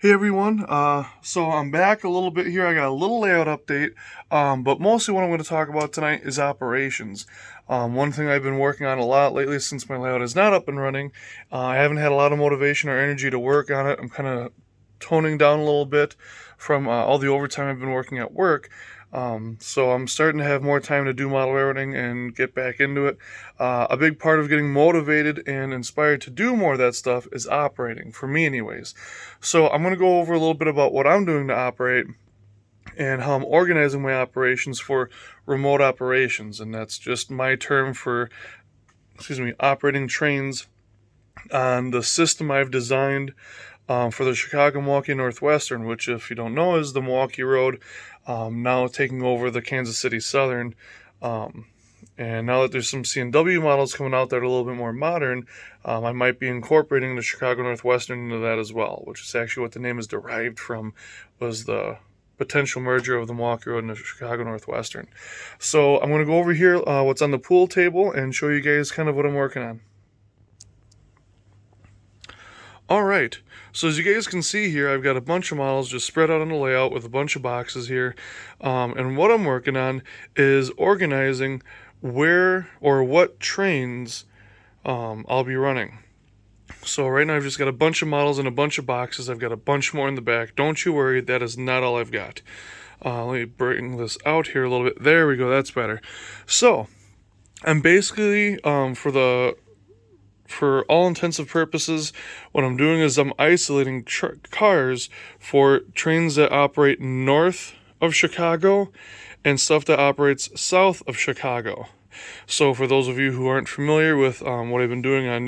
Hey everyone, so I'm back a little bit here. I got a little layout update, but mostly what I'm going to talk about tonight is operations. One thing I've been working on a lot lately since my layout is not up and running, I haven't had a lot of motivation or energy to work on it. I'm kind of toning down a little bit from all the overtime I've been working at work. So I'm starting to have more time to do model railroading and get back into it. A big part of getting motivated and inspired to do more of that stuff is operating, for me anyways. So I'm going to go over a little bit about what I'm doing to operate and how I'm organizing my operations for remote operations. And that's just my term for, operating trains on the system I've designed for the Chicago Milwaukee Northwestern, which, if you don't know, is the Milwaukee Road, now taking over the Kansas City Southern. And now that there's some C&W models coming out that are a little bit more modern, I might be incorporating the Chicago Northwestern into that as well, which is actually what the name is derived from, was the potential merger of the Milwaukee Road and the Chicago Northwestern. So I'm going to go over here what's on the pool table and show you guys kind of what I'm working on. Alright, so as you guys can see here, I've got a bunch of models just spread out on the layout with a bunch of boxes here. And what I'm working on is organizing where or what trains I'll be running. So right now I've just got a bunch of models and a bunch of boxes. I've got a bunch more in the back. Don't you worry, that is not all I've got. Let me bring this out here a little bit. There we go, that's better. So, I'm basically, for all intensive purposes, what I'm doing is I'm isolating cars for trains that operate north of Chicago and stuff that operates south of Chicago. So for those of you who aren't familiar with what I've been doing on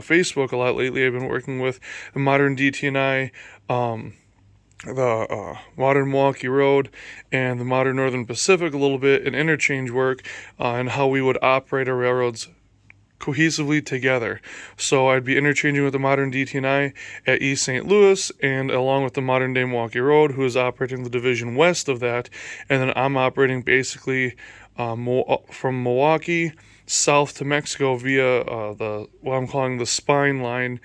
Facebook a lot lately, I've been working with the modern DT&I, the modern Milwaukee Road, and the modern Northern Pacific a little bit in interchange work and how we would operate our railroads cohesively together. So I'd be interchanging with the modern DT&I at East St. Louis, and along with the modern day Milwaukee Road, who is operating the division west of that, and then I'm operating basically from Milwaukee south to Mexico via what I'm calling the spine line,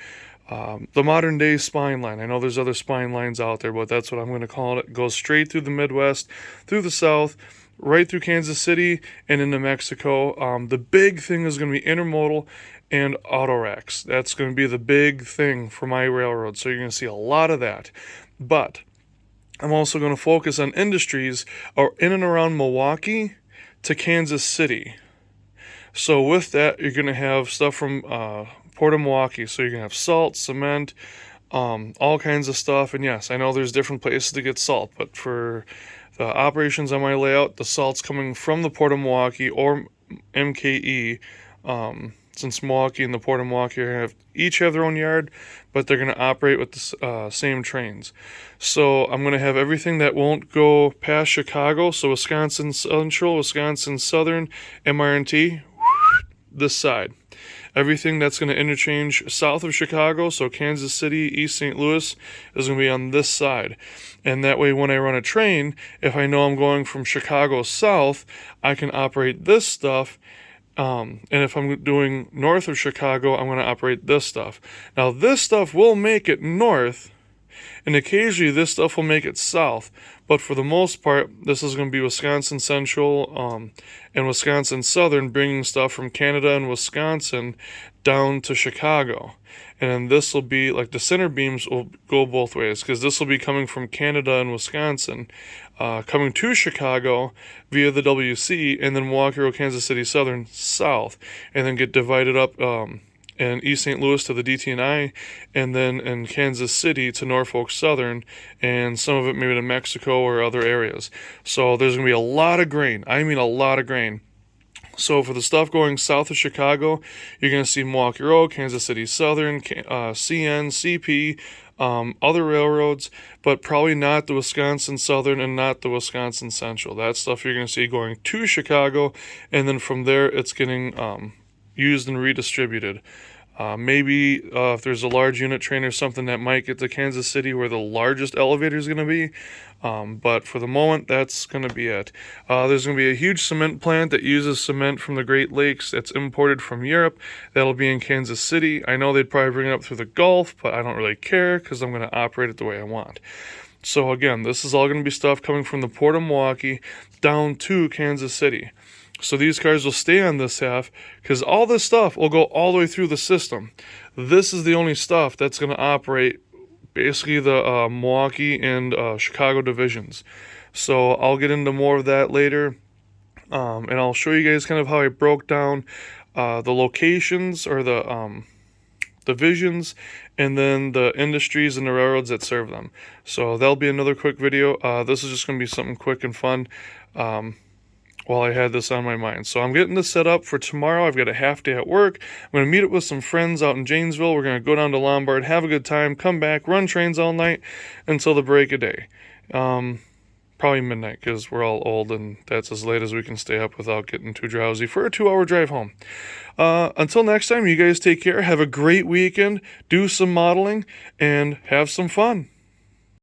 the modern day spine line. I know there's other spine lines out there, but that's what I'm going to call it. It goes straight through the Midwest, through the South, right through Kansas City and into Mexico. The big thing is going to be intermodal and auto racks. That's going to be the big thing for my railroad. So you're going to see a lot of that. But I'm also going to focus on industries in and around Milwaukee to Kansas City. So with that, you're going to have stuff from Port of Milwaukee. So you're going to have salt, cement, all kinds of stuff. And yes, I know there's different places to get salt, but for the operations on my layout, the salt's coming from the Port of Milwaukee or MKE, since Milwaukee and the Port of Milwaukee each have their own yard, but they're going to operate with the same trains. So I'm going to have everything that won't go past Chicago, so Wisconsin Central, Wisconsin Southern, MRNT, this side. Everything that's going to interchange south of Chicago, so Kansas City, East St. Louis, is going to be on this side. And that way, when I run a train, if I know I'm going from Chicago south, I can operate this stuff. And if I'm doing north of Chicago, I'm going to operate this stuff. Now, this stuff will make it north, and occasionally this stuff will make it south. But for the most part, this is going to be Wisconsin Central and Wisconsin Southern, bringing stuff from Canada and Wisconsin down to Chicago. And then this will be, like, the center beams will go both ways, because this will be coming from Canada and Wisconsin, coming to Chicago via the WC, and then Milwaukee Road, Kansas City Southern south, and then get divided up in East St. Louis to the DT&I, and then in Kansas City to Norfolk Southern, and some of it maybe to Mexico or other areas. So there's going to be a lot of grain. I mean a lot of grain. So for the stuff going south of Chicago, you're going to see Milwaukee Road, Kansas City Southern, CN, CP, other railroads, but probably not the Wisconsin Southern and not the Wisconsin Central. That stuff you're going to see going to Chicago, and then from there it's getting used and redistributed. Maybe if there's a large unit train or something that might get to Kansas City where the largest elevator is going to be. But for the moment, that's going to be it. There's going to be a huge cement plant that uses cement from the Great Lakes that's imported from Europe. That'll be in Kansas City. I know they'd probably bring it up through the Gulf, but I don't really care because I'm going to operate it the way I want. So again, this is all going to be stuff coming from the Port of Milwaukee down to Kansas City. So these cars will stay on this half because all this stuff will go all the way through the system. This is the only stuff that's going to operate basically the Milwaukee and Chicago divisions. So I'll get into more of that later. And I'll show you guys kind of how I broke down the locations or the divisions and then the industries and the railroads that serve them. So that'll be another quick video. This is just going to be something quick and fun while I had this on my mind. So I'm getting this set up for tomorrow. I've got a half day at work. I'm going to meet up with some friends out in Janesville. We're going to go down to Lombard, have a good time, come back, run trains all night until the break of day. Probably midnight because we're all old and that's as late as we can stay up without getting too drowsy for a 2-hour drive home. Until next time, you guys take care. Have a great weekend. Do some modeling and have some fun.